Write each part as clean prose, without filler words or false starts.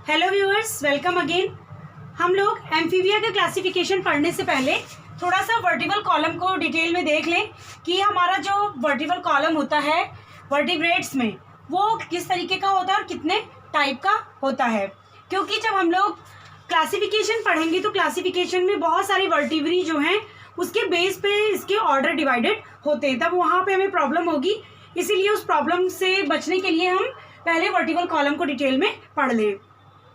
Hello viewers, welcome again. हम लोग amphibia का क्लासिफिकेशन पढ़ने से पहले थोड़ा सा वर्टिबल कॉलम को डिटेल में देख लें कि हमारा जो वर्टिबल कॉलम होता है वर्टिब्रेट्स में वो किस तरीके का होता है और कितने टाइप का होता है। क्योंकि जब हम लोग क्लासिफिकेशन पढ़ेंगे तो क्लासिफिकेशन में बहुत सारी वर्टिब्री जो हैं उसके बेस पे इसके ऑर्डर डिवाइडेड होते हैं, तब वहाँ पे हमें प्रॉब्लम होगी। इसीलिए उस प्रॉब्लम से बचने के लिए हम पहले वर्टिबल कॉलम को डिटेल में पढ़ लें।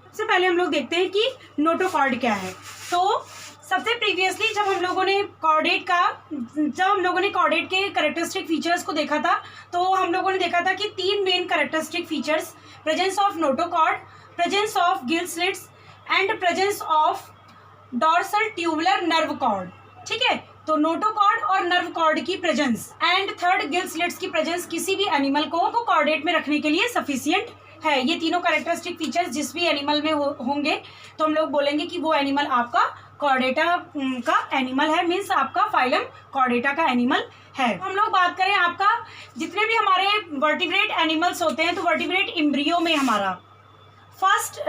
सबसे पहले हम लोग देखते हैं कि नोटोकॉर्ड क्या है। तो सबसे प्रीवियसली जब हम लोगों ने कॉर्डेट के कैरेक्टरिस्टिक फीचर्स को देखा था तो हम लोगों ने देखा था कि तीन main characteristic features, presence of notochord, presence of gill slits and presence of dorsal tubular nerve cord. ठीक है, तो नोटोकॉर्ड और नर्व कॉर्ड की presence and third gill slits की प्रेजेंस किसी भी एनिमल को कॉर्डेट में रखने के लिए सफिशिएंट है। ये तीनों कैरेक्टरिस्टिक फीचर्स जिस भी एनिमल में होंगे तो हम लोग बोलेंगे कि वो एनिमल आपका कॉर्डेटा का एनिमल है, मीन्स आपका फाइलम कॉर्डेटा का एनिमल है। हम लोग बात करें आपका जितने भी हमारे वर्टिब्रेट एनिमल्स होते हैं तो वर्टिब्रेट एम्ब्रियो में हमारा फर्स्ट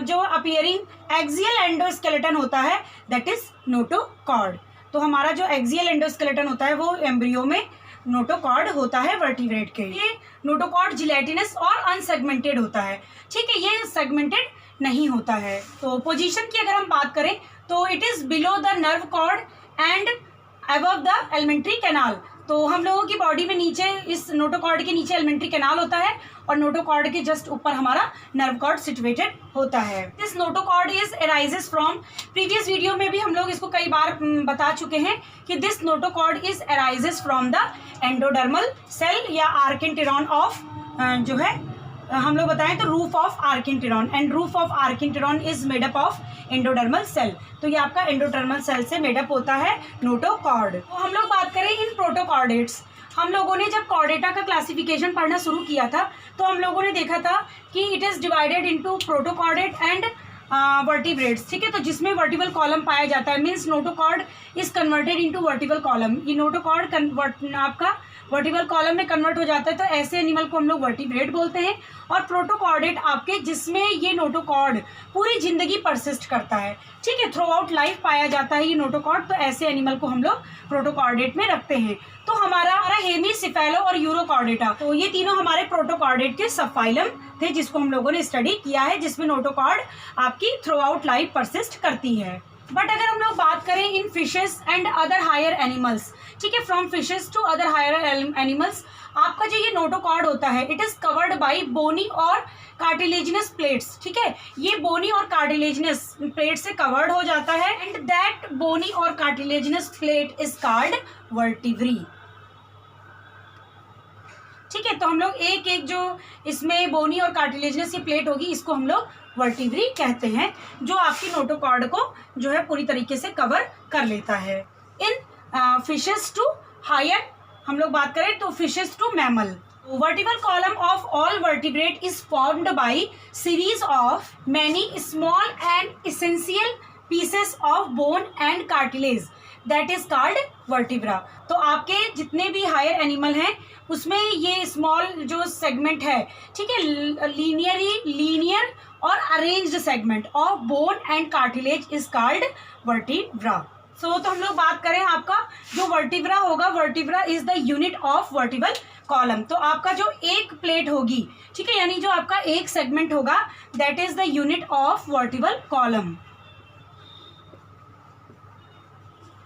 जो अपीयरिंग एक्सियल एंडोस्केलेटन होता है दैट इज नोटोकॉर्ड। तो हमारा जो एक्सियल एंडोस्केलेटन होता है वो एम्ब्रियो में नोटोकॉर्ड होता है वर्टिब्रेट के। ये नोटोकॉर्ड जिलेटिनस और अनसेगमेंटेड होता है। ठीक है, ये सेगमेंटेड नहीं होता है। तो पोजीशन की अगर हम बात करें तो it is below the nerve cord and above the alimentary canal. तो हम लोगों की बॉडी में नीचे इस नोटोकॉर्ड के नीचे एलिमेंट्री कैनाल होता है और नोटोकॉर्ड के जस्ट ऊपर हमारा नर्व कॉर्ड सिचुएटेड होता है। This notochord is arises from, previous video में भी हम लोग इसको कई बार बता चुके हैं कि this notochord is arises from the endodermal cell या आर्किन्टेरॉन ऑफ जो है हम लोग बताएं तो roof of archenteron, and roof of archenteron is made up of endodermal cell. तो ये आपका एंडोडर्मल सेल से मेडअप होता है नोटोकॉर्ड। तो हम लोग बात करें इन प्रोटोकॉर्डेट्स। हम लोगों ने जब कॉर्डेटा का क्लासिफिकेशन पढ़ना शुरू किया था तो हम लोगों ने देखा था कि it is divided into protochordate and vertebrates. ठीक है, तो जिसमें वर्टिबल कॉलम पाया जाता है means notochord is converted into vertebral column. ये नोटोकॉर्ड आपका वर्टिबल कॉलम में कन्वर्ट हो जाता है तो ऐसे एनिमल को हम लोग वर्टिब्रेट बोलते हैं। और प्रोटोकॉर्डेट आपके जिसमें ये नोटोकॉर्ड पूरी जिंदगी परसिस्ट करता है। ठीक है, थ्रू आउट लाइफ पाया जाता है ये नोटोकॉर्ड, तो ऐसे एनिमल को हम लोग प्रोटोकॉर्डेट में रखते हैं। तो हमारा हेमीसिफेलो और यूरोकॉर्डेटा, तो ये तीनों हमारे प्रोटोकॉर्डेट के सब फाइलम थे जिसको हम लोगों ने स्टडी किया है, जिसमें नोटोकॉर्ड आपकी थ्रू आउट लाइफ परसिस्ट करती है। बट अगर हम लोग बात करें in fishes and other higher animals, ठीक है, from fishes to other higher animals, आपका जो ये नोटोकॉर्ड होता है it is covered by bony और कार्टिलेजिनस प्लेट्स। ठीक है, ये बोनी और कार्टिलेजिनस प्लेट से कवर्ड हो जाता है एंड दैट बोनी और cartilaginous plate is called vertebrae. ठीक है, तो हम लोग एक एक जो इसमें बोनी और कार्टिलेजिनस की प्लेट होगी इसको हम लोग वर्टिब्री कहते हैं, जो आपकी नोटोकॉर्ड को जो है पूरी तरीके से कवर कर लेता है। इन फिशेस टू हायर हम लोग बात करें तो fishes to mammal, vertebral column of all vertebrate is formed by series of many small and essential pieces of bone and cartilage that is called vertebra. तो आपके जितने भी हायर एनिमल हैं उसमें ये स्मॉल जो सेगमेंट है, ठीक है, लीनियर और arranged segment of bone and cartilage is called vertebra. तो हम लोग बात करें आपका जो वर्टिब्रा होगा, vertebra is the unit of vertebral column. तो आपका जो एक प्लेट होगी, ठीक है, यानी जो आपका एक सेगमेंट होगा that is the unit of vertebral column.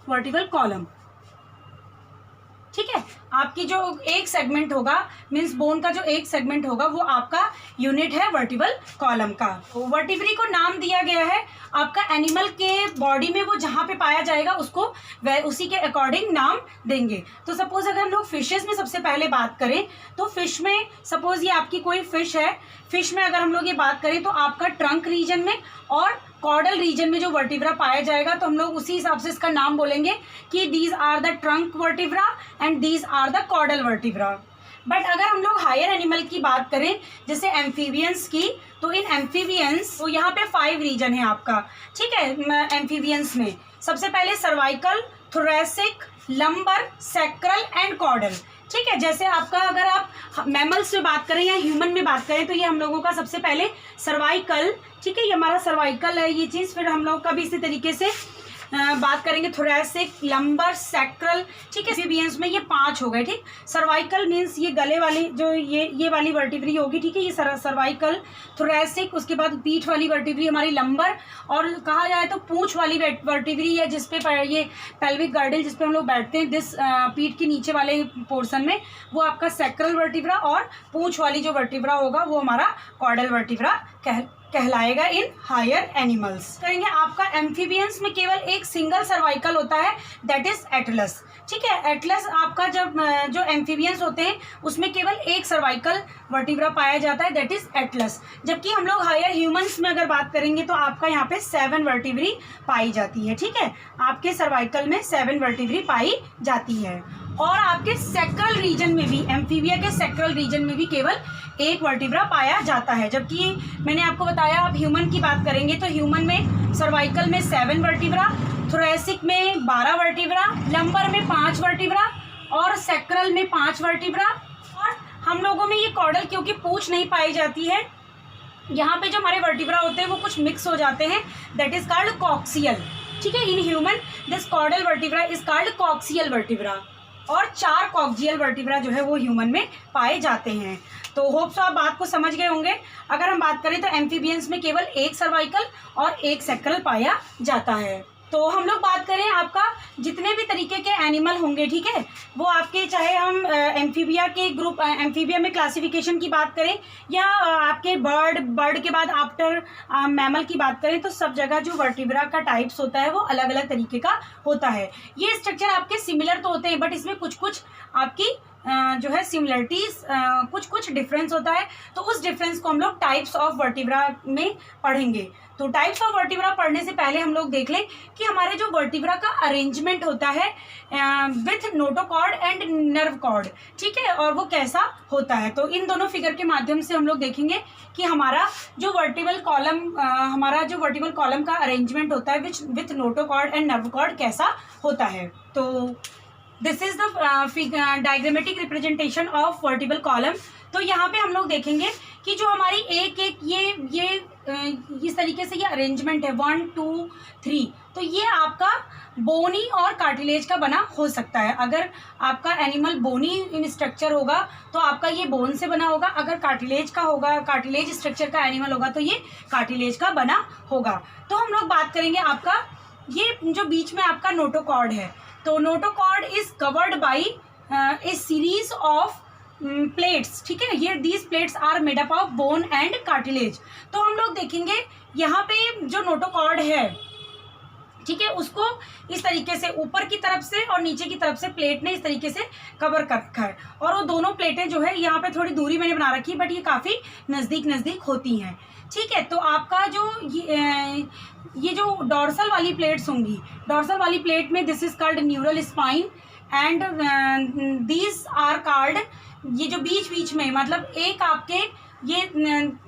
Vertebral column, ठीक है, आपकी जो एक सेगमेंट होगा मीन्स बोन का जो एक सेगमेंट होगा वो आपका यूनिट है वर्टिबल कॉलम का। तो वर्टिब्री को नाम दिया गया है आपका एनिमल के बॉडी में वो जहाँ पे पाया जाएगा उसको वह उसी के अकॉर्डिंग नाम देंगे। तो सपोज अगर हम लोग फिशेस में सबसे पहले बात करें तो फिश में सपोज ये आपकी कोई फिश है, फिश में अगर हम लोग ये बात करें तो आपका ट्रंक रीजन में और कॉर्डल रीजन में जो वर्टिब्रा पाया जाएगा तो हम लोग उसी हिसाब से इसका नाम बोलेंगे कि these are the trunk vertebra and these are the caudal vertebra. But अगर हम लोग हायर एनिमल की बात करें जैसे एम्फीबियंस की, तो इन एम्फीबियंस तो यहाँ पे 5 रीजन है आपका। ठीक है, एम्फीबियंस में सबसे पहले cervical, thoracic, lumbar, sacral and caudal. ठीक है, जैसे आपका अगर आप मैमल्स में बात करें या ह्यूमन में बात करें तो ये हम लोगों का सबसे पहले सर्वाइकल, ठीक है, ये हमारा सर्वाइकल है ये चीज़। फिर हम लोग का भी इसी तरीके से बात करेंगे थोरैसिक, लंबर, सैक्रल, ठीक है, एम्फीबियंस में ये 5 हो गए। ठीक, सर्वाइकल मीन्स ये गले वाली जो ये वाली वर्टिब्री होगी, ठीक है, ये सर्वाइकल, थोरैसिक, उसके बाद पीठ वाली वर्टिब्री हमारी लंबर, और कहा जाए तो पूंछ वाली वर्टिब्री है जिसपे ये पेल्विक गर्डल जिसपे हम लोग बैठते हैं, दिस पीठ के नीचे वाले पोर्शन में, वो आपका सैक्रल वर्टिब्रा, और पूंछ वाली जो वर्टिब्रा होगा वो हमारा कॉर्डल वर्टिब्रा कहलाएगा इन हायर एनिमल्स। करेंगे आपका एम्फीबियंस में केवल एक सिंगल सर्वाइकल होता है, दैट इज एटलस। ठीक है, एटलस आपका जब जो एम्फीबियंस होते हैं उसमें केवल एक सर्वाइकल वर्टिब्रा पाया जाता है, दैट इज एटलस। जबकि हम लोग हायर ह्यूमंस में अगर बात करेंगे तो आपका यहाँ पे 7 वर्टिब्री पाई जाती है। ठीक है, आपके सर्वाइकल में 7 वर्टिब्री पाई जाती है। और आपके सैक्रल रीजन में भी, एम्फीबिया के सैक्रल रीजन में भी केवल एक वर्टिब्रा पाया जाता है। जबकि मैंने आपको बताया आप ह्यूमन की बात करेंगे तो ह्यूमन में सर्वाइकल में 7 वर्टिब्रा, थोरैसिक में 12 वर्टिब्रा, लंबर में 5 वर्टिब्रा और सैक्रल में 5 वर्टिब्रा। और हम लोगों में ये कॉर्डल क्योंकि पूंछ नहीं पाई जाती है, यहाँ पे जो हमारे वर्टिब्रा होते हैं वो कुछ मिक्स हो जाते हैं, दैट इज कॉल्ड कॉक्सियल। ठीक है, in human this caudal vertebra is called coccygeal vertebra. और 4 कॉक्सियल वर्टिब्रा जो है वो ह्यूमन में पाए जाते हैं। तो होप्स आप बात को समझ गए होंगे। अगर हम बात करें तो एम्फीबियंस में केवल एक सर्वाइकल और एक सैक्रल पाया जाता है। तो हम लोग बात करें आपका जितने भी तरीके के एनिमल होंगे, ठीक है, वो आपके चाहे हम एम्फीबिया के ग्रुप, एम्फीबिया में क्लासिफिकेशन की बात करें या आपके बर्ड के बाद आफ्टर मैमल की बात करें, तो सब जगह जो वर्टिब्रा का टाइप्स होता है वो अलग अलग तरीके का होता है। ये स्ट्रक्चर आपके सिमिलर तो होते हैं बट इसमें कुछ कुछ आपकी जो है सिमिलरिटीज, कुछ कुछ डिफरेंस होता है। तो उस डिफरेंस को हम लोग टाइप्स ऑफ वर्टिब्रा में पढ़ेंगे। तो टाइप्स ऑफ वर्टिब्रा पढ़ने से पहले हम लोग देख लें कि हमारे जो वर्टिब्रा का अरेंजमेंट होता है with notochord and nerve cord, ठीक है, और वो कैसा होता है। तो इन दोनों फिगर के माध्यम से हम लोग देखेंगे कि हमारा जो वर्टिब्रल कॉलम का अरेंजमेंट होता है with notochord and nerve cord कैसा होता है। तो this is the diagrammatic representation of vertebral column. तो यहाँ पे हम लोग देखेंगे कि जो हमारी एक ये इस तरीके से ये अरेंजमेंट है 1 2 3, तो ये आपका बोनी और कार्टिलेज का बना हो सकता है। अगर आपका एनिमल बोनी इन स्ट्रक्चर होगा तो आपका ये बोन से बना होगा, अगर कार्टिलेज का होगा, कार्टिलेज स्ट्रक्चर का एनिमल होगा तो ये कार्टिलेज का बना होगा। तो हम लोग बात करेंगे आपका ये जो बीच में आपका नोटोकॉर्ड है, तो notochord is covered by a series of plates. ठीक है, ये these plates are made up of bone and cartilage. तो हम लोग देखेंगे यहाँ पे जो नोटोकॉर्ड है, ठीक है, उसको इस तरीके से ऊपर की तरफ से और नीचे की तरफ से प्लेट ने इस तरीके से कवर कर रखा है। और वो दोनों प्लेटें जो है यहाँ पे थोड़ी दूरी मैंने बना रखी है बट ये काफ़ी नज़दीक होती हैं। ठीक है, तो आपका जो ये जो डॉर्सल वाली प्लेट्स होंगी, डॉर्सल वाली प्लेट में this is called neural spine and these are called, ये जो बीच में मतलब एक आपके ये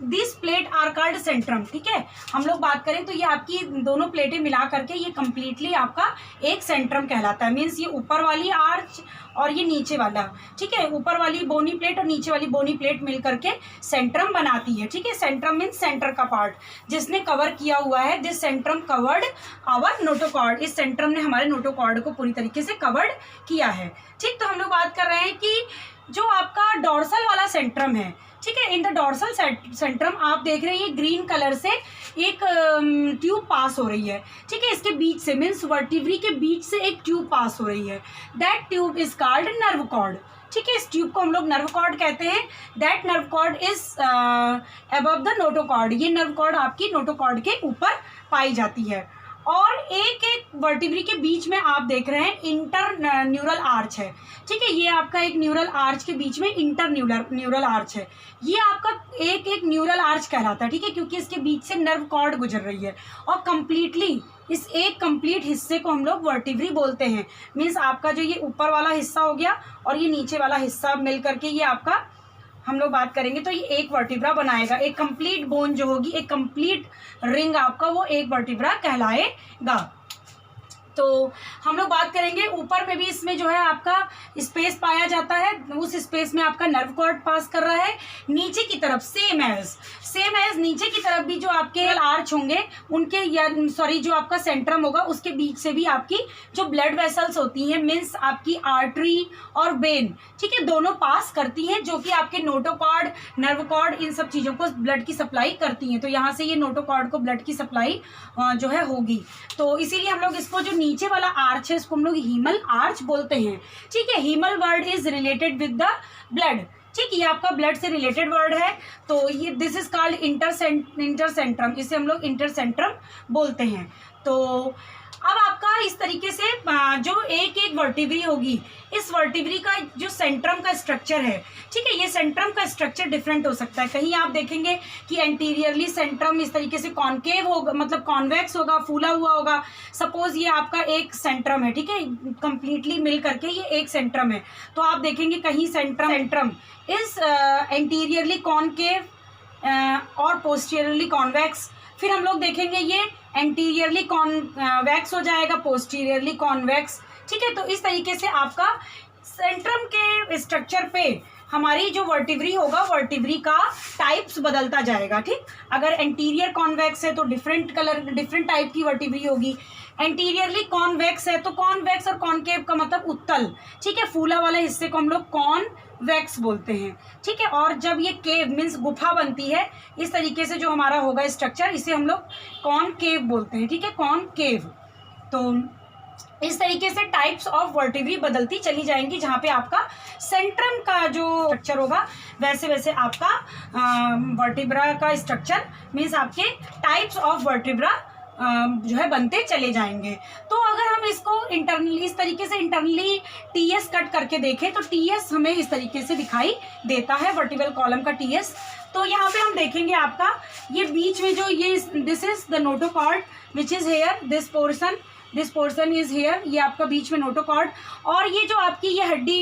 this plate are called centrum. ठीक है, हम लोग बात करें तो ये आपकी दोनों प्लेटें मिला करके ये कंप्लीटली आपका एक सेंट्रम कहलाता है। मीन्स ये ऊपर वाली आर्च और ये नीचे वाला, ठीक है, ऊपर वाली बोनी प्लेट और नीचे वाली बोनी प्लेट मिल करके सेंट्रम बनाती है। ठीक है, सेंट्रम मीन्स सेंटर का पार्ट जिसने कवर किया हुआ है, this centrum covered our notochord, इस सेंट्रम ने हमारे नोटोकॉर्ड को पूरी तरीके से कवर्ड किया है। ठीक, तो हम लोग बात कर रहे हैं कि जो आपका डॉर्सल वाला सेंट्रम है, ठीक है, इन द डॉर्सल सेंट्रम आप देख रहे हैं ये ग्रीन कलर से एक ट्यूब पास हो रही है। ठीक है, इसके बीच से मीन्स वर्टिब्री के बीच से एक ट्यूब पास हो रही है, that tube is called nerve cord. ठीक है, इस ट्यूब को हम लोग नर्व कॉर्ड कहते हैं। That nerve cord is above the notochord, ये नर्व कॉर्ड आपकी नोटोकॉर्ड के ऊपर पाई जाती है। और एक वर्टिब्री के बीच में आप देख रहे हैं इंटर न्यूरल आर्च है। ठीक है, ये आपका एक न्यूरल आर्च के बीच में इंटर न्यूरल आर्च है, ये आपका एक न्यूरल आर्च कहलाता है। ठीक है, क्योंकि इसके बीच से नर्व कॉर्ड गुजर रही है और कंप्लीटली इस एक कंप्लीट हिस्से को हम लोग वर्टिब्री बोलते हैं। मीन्स आपका जो ये ऊपर वाला हिस्सा हो गया और ये नीचे वाला हिस्सा मिल करके ये आपका हम लोग बात करेंगे तो ये एक वर्टिब्रा बनाएगा। एक कंप्लीट बोन जो होगी, एक कंप्लीट रिंग आपका, वो एक वर्टिब्रा कहलाएगा। तो हम लोग बात करेंगे ऊपर में भी इसमें जो है आपका स्पेस पाया जाता है, उस स्पेस में आपका नर्व कॉर्ड पास कर रहा है। नीचे की तरफ सेम एज नीचे की तरफ भी जो आपके आर्च होंगे उनके या सॉरी जो आपका सेंट्रम होगा उसके बीच से भी आपकी जो ब्लड वेसल्स होती हैं मीन्स आपकी आर्टरी और वेन, ठीक है, दोनों पास करती हैं जो कि आपके नोटोकॉर्ड, नर्व कॉर्ड, इन सब चीज़ों को ब्लड की सप्लाई करती हैं। तो यहाँ से ये नोटोकॉर्ड को ब्लड की सप्लाई जो है होगी। तो इसीलिए हम लोग इसको जो नीचे वाला आर्च है इसको हम लोग हीमल आर्च बोलते हैं, ठीक है। Haemal word is related with the blood, ठीक, ये आपका ब्लड से रिलेटेड वर्ड है। तो ये दिस इज कॉल्ड इंटरसेंट्रम, इसे हम लोग इंटरसेंट्रम बोलते हैं। तो अब आपका इस तरीके से जो एक वर्टिब्री होगी, इस वर्टिब्री का जो सेंट्रम का स्ट्रक्चर है, ठीक है, ये सेंट्रम का स्ट्रक्चर डिफरेंट हो सकता है। कहीं आप देखेंगे कि एंटीरियरली सेंट्रम इस तरीके से कॉन्केव होगा, मतलब कॉन्वेक्स होगा, फूला हुआ होगा। सपोज ये आपका एक सेंट्रम है, ठीक है, कंप्लीटली मिल करके ये एक सेंट्रम है। तो आप देखेंगे कहीं सेंट्रम इज एंटीरियरली कॉन्केव और पोस्टीरियरली कॉन्वेक्स। फिर हम लोग देखेंगे ये एंटीरियरली कॉन्वेक्स हो जाएगा, पोस्टीरियरली कॉन्वेक्स, ठीक है। तो इस तरीके से आपका सेंट्रम के स्ट्रक्चर पे हमारी जो वर्टिब्री होगा, वर्टिब्री का टाइप्स बदलता जाएगा, ठीक। अगर एंटीरियर कॉन्वेक्स है तो डिफरेंट टाइप की वर्टिब्री होगी। एंटीरियरली कॉन्वेक्स है तो कॉन्वेक्स और कॉन्केव का मतलब उत्तल, ठीक है, फूला वाला हिस्से को हम लोग कॉन्वेक्स बोलते हैं, ठीक है। और जब ये केव मीन्स गुफा बनती है इस तरीके से जो हमारा होगा स्ट्रक्चर, इसे हम लोग कॉनकेव बोलते हैं, ठीक है, कॉनकेव। तो इस तरीके से टाइप्स ऑफ वर्टिब्री बदलती चली जाएंगी, जहाँ पे आपका सेंट्रम का जो स्ट्रक्चर होगा वैसे वैसे आपका वर्टिब्रा का स्ट्रक्चर मीन्स आपके टाइप्स ऑफ वर्टिब्रा जो है बनते चले जाएंगे। तो अगर हम इसको इंटरनली इस तरीके से इंटरनली टीएस कट करके देखें तो टीएस हमें इस तरीके से दिखाई देता है, वर्टिब्रल कॉलम का टीएस। तो यहाँ पे हम देखेंगे आपका ये बीच में जो ये this is the notochord which is here, this portion is here, ये आपका बीच में नोटोकॉर्ड। और ये जो आपकी ये हड्डी,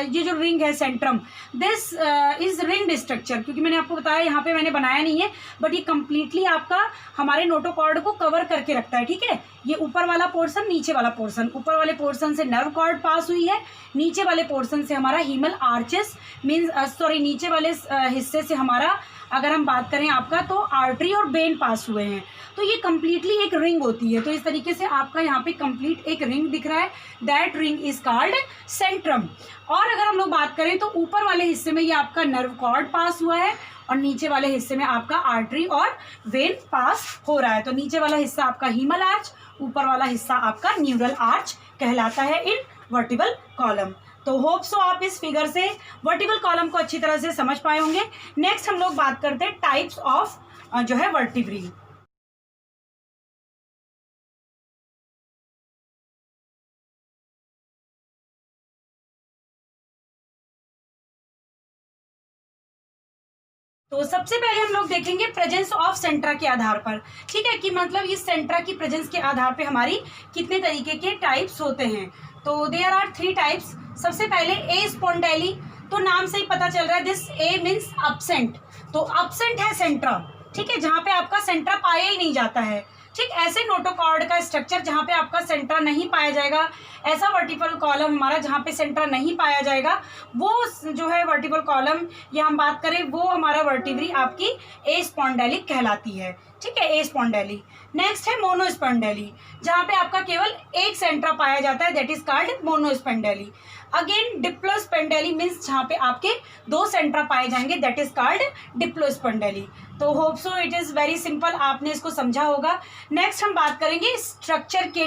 ये जो रिंग है Centrum, this is ringed structure, क्योंकि मैंने आपको बताया यहाँ पे मैंने बनाया नहीं है, बट ये कंप्लीटली आपका हमारे नोटोकॉर्ड को कवर करके रखता है, ठीक है। ये ऊपर वाला पोर्सन, नीचे वाला पोर्सन, ऊपर वाले पोर्सन से नर्व कॉर्ड पास हुई है, नीचे वाले पोर्सन से हमारा हीमल आर्चेस मीन्स नीचे वाले हिस्से से हमारा अगर हम बात करें आपका तो आर्टरी और वेन पास हुए हैं। तो ये कंप्लीटली एक रिंग होती है। तो इस तरीके से आपका यहाँ पे कंप्लीट एक रिंग दिख रहा है, that ring is called Centrum. और अगर हम लोग बात करें तो ऊपर वाले हिस्से में ये आपका नर्व कॉर्ड पास हुआ है और नीचे वाले हिस्से में आपका आर्टरी और वेन पास हो रहा है। तो नीचे वाला हिस्सा आपका हीमल आर्च, ऊपर वाला हिस्सा आपका न्यूरल आर्च कहलाता है इन वर्टिब्रल कॉलम। तो होप सो आप इस फिगर से वर्टिब्रल कॉलम को अच्छी तरह से समझ पाए होंगे। नेक्स्ट हम लोग बात करते हैं टाइप्स ऑफ जो है वर्टिब्री। तो सबसे पहले हम लोग देखेंगे प्रेजेंस ऑफ सेंट्रा के आधार पर, ठीक है, कि मतलब इस सेंट्रा की प्रेजेंस के आधार पे हमारी कितने तरीके के टाइप्स होते हैं। तो देयर आर 3 टाइप्स। सबसे पहले ए स्पॉन्डेली, तो नाम से ही पता चल रहा है दिस ए मीन्स अब्सेंट, तो अब्सेंट है सेंट्रा, ठीक है, जहाँ पे आपका सेंट्रा पाया ही नहीं जाता है, ठीक। ऐसे नोटोकॉर्ड का स्ट्रक्चर जहाँ पे आपका सेंट्रा नहीं पाया जाएगा, ऐसा वर्टिब्रल कॉलम हमारा जहाँ पे सेंट्रा नहीं पाया जाएगा, वो जो है वर्टिब्रल कॉलम या हम बात करें वो हमारा वर्टिब्री आपकी ए स्पॉन्डेलिक कहलाती है, ठीक है, ए स्पॉन्डेली। नेक्स्ट है मोनोस्पॉन्डेली, जहाँ पे आपका केवल एक सेंट्रा पाया जाता है, that is called monospondyly. Again diplospondyly means जहाँ पे आपके 2 सेंट्रा पाए जाएंगे, दैट इज कॉल्ड डिप्लोस्पॉन्डेली। तो hope so it is very simple, आपने इसको समझा होगा। नेक्स्ट हम बात करेंगे स्ट्रक्चर के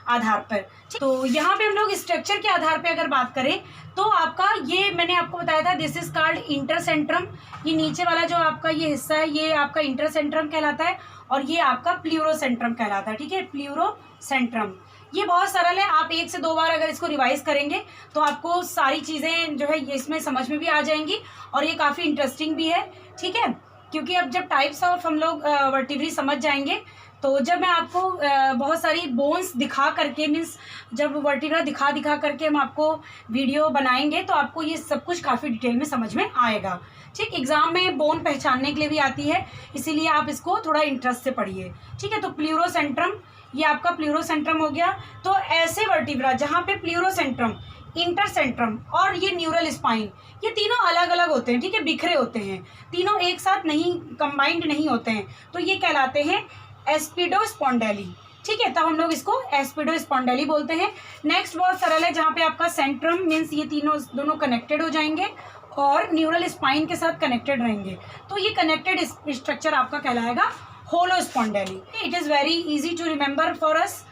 आधार पर। तो यहाँ पे हम लोग स्ट्रक्चर के आधार पे अगर बात करें तो आपका ये मैंने आपको बताया था दिस इज कॉल्ड इंटरसेंट्रम, ये नीचे वाला जो आपका ये हिस्सा है ये आपका इंटरसेंट्रम कहलाता है और ये आपका प्ल्यूरोसेंट्रम कहलाता है, ठीक है, प्ल्यूरोसेंट्रम। ये बहुत सरल है, आप 1 से 2 बार अगर इसको रिवाइज करेंगे तो आपको सारी चीज़ें जो है इसमें समझ में भी आ जाएंगी और ये काफ़ी इंटरेस्टिंग भी है, ठीक है। क्योंकि अब जब टाइप्स ऑफ हम लोग वर्टिब्री समझ जाएंगे, तो जब मैं आपको बहुत सारी बोन्स दिखा करके, मीन्स जब वर्टिब्रा दिखा करके हम आपको वीडियो बनाएंगे, तो आपको ये सब कुछ काफ़ी डिटेल में समझ में आएगा। ठीक, एग्जाम में बोन पहचानने के लिए भी आती है, इसीलिए आप इसको थोड़ा इंटरेस्ट से पढ़िए। ठीक है, तो प्लूरोसेंट्रम, ये आपका प्लूरोसेंट्रम हो गया। तो ऐसे वर्टिब्रा जहाँ पे प्लूरोसेंट्रम, इंटरसेंट्रम और ये न्यूरल स्पाइन, ये तीनों अलग अलग होते हैं। ठीक है, बिखरे होते हैं, तीनों एक साथ नहीं, कंबाइंड नहीं होते हैं, तो ये कहलाते हैं एस्पिडोस्पोंडेली। ठीक है, तब हम लोग इसको एस्पिडोस्पोंडेली बोलते हैं। नेक्स्ट बहुत सरल है, जहाँ पे आपका सेंट्रम मीन्स ये तीनों दोनों कनेक्टेड हो जाएंगे और न्यूरल स्पाइन के साथ कनेक्टेड रहेंगे, तो ये कनेक्टेड स्ट्रक्चर आपका कहलाएगा holospondyly. It is very easy to remember for us.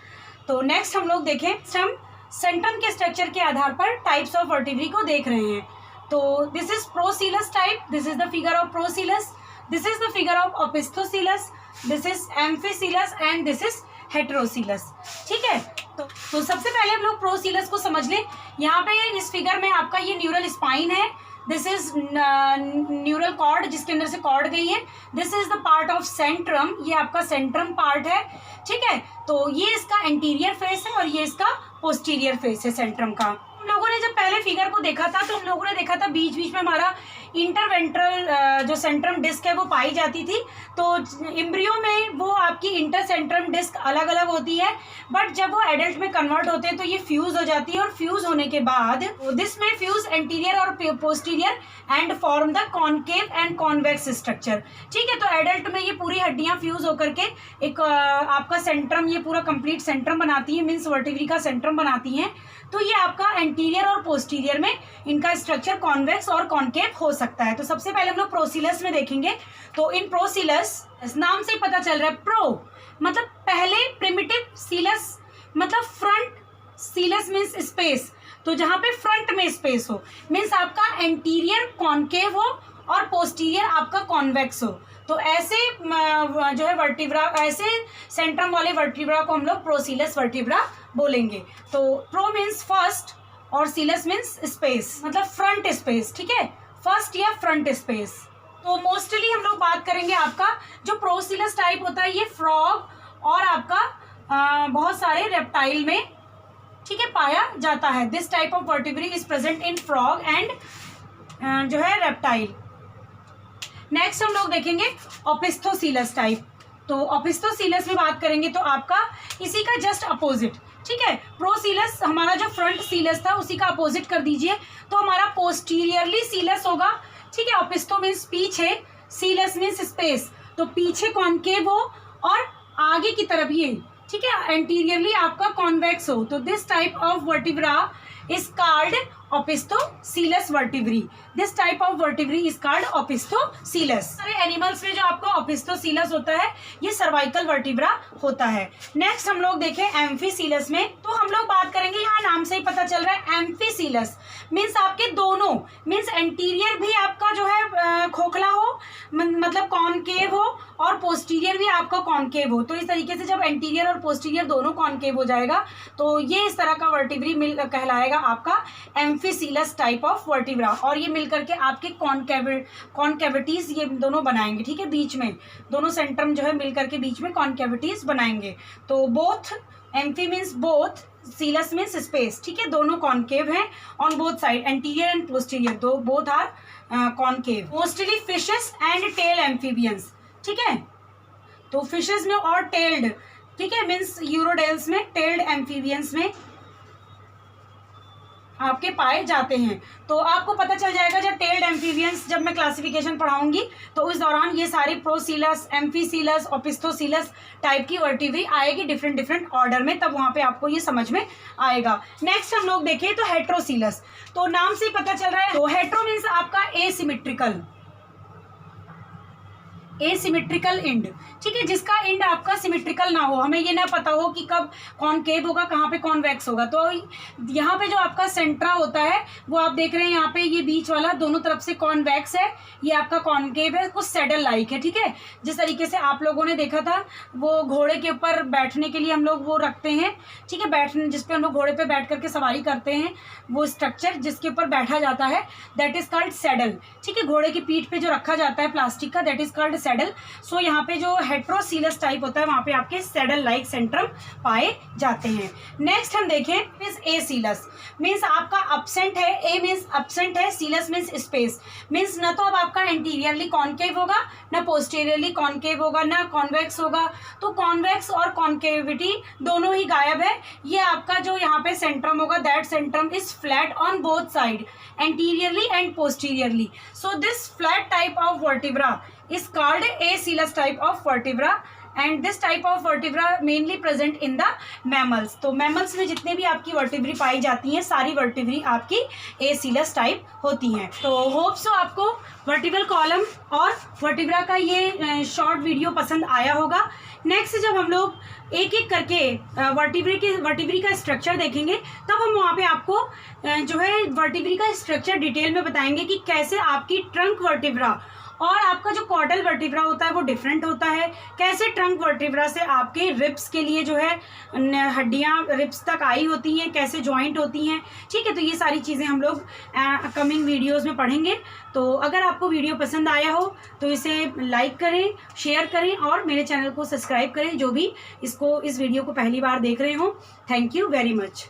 तो नेक्स्ट हम लोग देखें, हम सेंट्रम के स्ट्रक्चर के आधार पर टाइप्स ऑफ वर्टिब्री को देख रहे हैं। तो this is procoelous type, this is the figure of procoelous, this is the figure of opisthocoelous, this is amphicoelous and this is heterocoelous. ठीक है, तो सबसे पहले हम लोग प्रोसीलस को समझ लें। यहाँ पे इस फिगर में आपका ये न्यूरल स्पाइन है, दिस इज न्यूरल कॉर्ड जिसके अंदर से कॉर्ड गई है, this is the part of Centrum, ये आपका सेंट्रम पार्ट है। ठीक है, तो ये इसका एंटीरियर फेस है और ये इसका पोस्टीरियर फेस है सेंट्रम का। हम लोगों ने जब पहले फिगर को देखा था, तो हम लोगों ने देखा था बीच बीच में हमारा इंटरवेंट्रल जो सेंट्रम डिस्क है वो पाई जाती थी। तो एम्ब्रियो में वो आपकी इंटरसेंट्रम डिस्क अलग अलग होती है, बट जब वो एडल्ट में कन्वर्ट होते हैं तो ये फ्यूज हो जाती है, और फ्यूज होने के बाद दिस में फ्यूज एंटीरियर और posterior and form the concave and convex structure. ठीक है, तो एडल्ट में ये पूरी हड्डियां फ्यूज होकर के एक आपका सेंट्रम, ये पूरा कंप्लीट सेंट्रम बनाती है, मीन्स वर्टिब्री का सेंट्रम बनाती हैं। तो ये आपका एंटीरियर और पोस्टीरियर में इनका स्ट्रक्चर कॉन्वेक्स और कॉनकेव हो सकता है। तो सबसे पहले हम लोग प्रोसीलस में देखेंगे। तो इन प्रोसीलस, नाम से ही पता चल रहा है, प्रो मतलब पहले, प्रिमिटिव सीलस मतलब फ्रंट, सीलस मीन्स स्पेस, तो जहाँ पे फ्रंट में स्पेस हो, मीन्स आपका एंटीरियर कॉनकेव हो और पोस्टीरियर आपका कॉन्वेक्स हो। तो ऐसे जो है वर्टिब्रा, ऐसे सेंट्रम वाले वर्टिब्रा को हम लोग प्रोसीलस वर्टिब्रा बोलेंगे। तो प्रो मीन्स फर्स्ट और सीलस मीन्स स्पेस, मतलब फ्रंट स्पेस। ठीक है, फर्स्ट या फ्रंट स्पेस। तो मोस्टली हम लोग बात करेंगे आपका जो प्रोसीलस टाइप होता है, ये फ्रॉग और आपका बहुत सारे रेप्टाइल में, ठीक है, पाया जाता है। This type of vertebrae is present in frog and जो है रेप्टाइल। नेक्स्ट हम लोग देखेंगे ओपिस्थोसीलस टाइप। तो ओपिस्थोसीलस में बात करेंगे तो आपका इसी का जस्ट अपोजिट। ठीक है, प्रोसीलस हमारा जो फ्रंट सीलस था उसी का अपोजिट कर दीजिए, तो हमारा पोस्टीरियरली सीलस होगा। ठीक है, ओपिस्थो मीन्स पीछे, सीलस मीन्स स्पेस, तो पीछे कॉनकेव हो और आगे की तरफ ये, ठीक है, एंटीरियरली आपका कॉन्वेक्स हो। तो this type of vertebra is called opisthocoelous vertebrae. This type of vertebrae is called opisthocoelous. सारे एनिमल्स में जो आपका ओपिस्थोसीलस होता है ये सर्वाइकल वर्टिब्रा होता है। नेक्स्ट हम लोग देखें एम्फीसीलस में, तो हम लोग बात करेंगे, यहाँ नाम से ही पता चल रहा है एम्फीसीलस मीन्स आपके दोनों, मीन्स एंटीरियर भी आपका जो है खोखला हो, मतलब कॉनकेव हो, और पोस्टीरियर भी आपका कॉनकेव हो। तो इस तरीके से जब एंटीरियर और पोस्टीरियर दोनों कॉनकेव हो जाएगा तो ये इस तरह का वर्टिब्री कहलाएगा आपका एम्फीसीलस टाइप ऑफ वर्टिब्रा। और ये मिलकर के आपके कॉनकेविटीज ये दोनों बनाएंगे। ठीक है, बीच में दोनों सेंट्रम जो है मिलकर के बीच में कॉनकेविटीज बनाएंगे। तो both, amphi means both, coelous means space. ठीक है, दोनों कॉनकेव हैं on both side, anterior and posterior, दो both are concave. Mostly fishes and tail amphibians. ठीक है, तो फिशेस में और टेल्ड, ठीक है, मीन्स यूरोडेल्स में, टेल्ड एम्फीबियंस में आपके पाए जाते हैं। तो आपको पता चल जाएगा जब टेल्ड एम्फीबियंस, जब मैं क्लासिफिकेशन पढ़ाऊंगी तो उस दौरान ये सारी प्रोसीलस, एम्फीसीलस, ओपिस्थोसीलस टाइप की वर्टिब्री आएगी डिफरेंट डिफरेंट ऑर्डर में, तब वहाँ पे आपको ये समझ में आएगा। नेक्स्ट हम लोग देखें तो हेटेरोसीलस, तो नाम से पता चल रहा है, तो हेटेरो मीन्स आपका एसिमेट्रिकल, एसिमेट्रिकल एंड, ठीक है, जिसका एंड आपका सिमेट्रिकल ना हो, हमें ये ना पता हो कि कब कॉनकेव होगा, कहाँ पे कॉन्वेक्स होगा। तो यहाँ पे जो आपका सेंट्रा होता है वो आप देख रहे हैं यहाँ पे, ये बीच वाला दोनों तरफ से कॉन्वेक्स है, ये आपका कॉनकेव है, कुछ सैडल लाइक है, ठीक है। जिस तरीके से आप लोगों ने देखा था वो घोड़े के ऊपर बैठने के लिए हम लोग वो रखते हैं, ठीक है, बैठने जिसपे हम लोग घोड़े पे बैठ करके सवारी करते हैं, वो स्ट्रक्चर जिसके ऊपर बैठा जाता है दैट इज कॉल्ड सैडल, ठीक है। घोड़े की पीठ पे जो रखा जाता है प्लास्टिक का दैट इज कॉल्ड सैडल। सो यहाँ पे जो हेट्रोसीलस टाइप होता है वहाँ पे आपके सैडल लाइक सेंट्रम पाए जाते हैं। नेक्स्ट हम देखें मीन्स ए सीलस, मीन्स आपका अपसेंट है, ए मीन्स अपसेंट है, सीलस मीन्स स्पेस, मीन्स ना तो अब आपका एंटीरियरली कॉनकेव होगा, ना पोस्टीरियरली कॉनकेव होगा, ना कॉन्वेक्स होगा। तो कॉन्वेक्स और कॉनकेविटी दोनों ही गायब है। ये आपका जो यहाँ पे सेंट्रम होगा that Centrum is flat on both side, anteriorly and posteriorly. So this flat type of vertebra is called acilous type of vertebra and this type of vertebra mainly present in the mammals। तो mammals में जितने भी आपकी vertebrae पाई जाती हैं सारी vertebrae आपकी acilous type होती हैं। तो होप सो आपको वर्टिब्रल कॉलम और वर्टिब्रा का ये शॉर्ट वीडियो पसंद आया होगा। नेक्स्ट जब हम लोग एक एक करके वर्टिब्री का स्ट्रक्चर देखेंगे तब हम वहाँ पे आपको जो है वर्टिब्री का स्ट्रक्चर डिटेल में बताएंगे कि कैसे आपकी ट्रंक वर्टिब्रा और आपका जो कॉर्डल वर्टिब्रा होता है वो डिफरेंट होता है, कैसे ट्रंक वर्टिब्रा से आपके रिब्स के लिए जो है हड्डियाँ रिब्स तक आई होती हैं, कैसे जॉइंट होती हैं, ठीक है। तो ये सारी चीज़ें हम लोग कमिंग वीडियोस में पढ़ेंगे। तो अगर आपको वीडियो पसंद आया हो तो इसे लाइक करें, शेयर करें और मेरे चैनल को सब्सक्राइब करें जो भी इस वीडियो को पहली बार देख रहे हो। Thank you very much.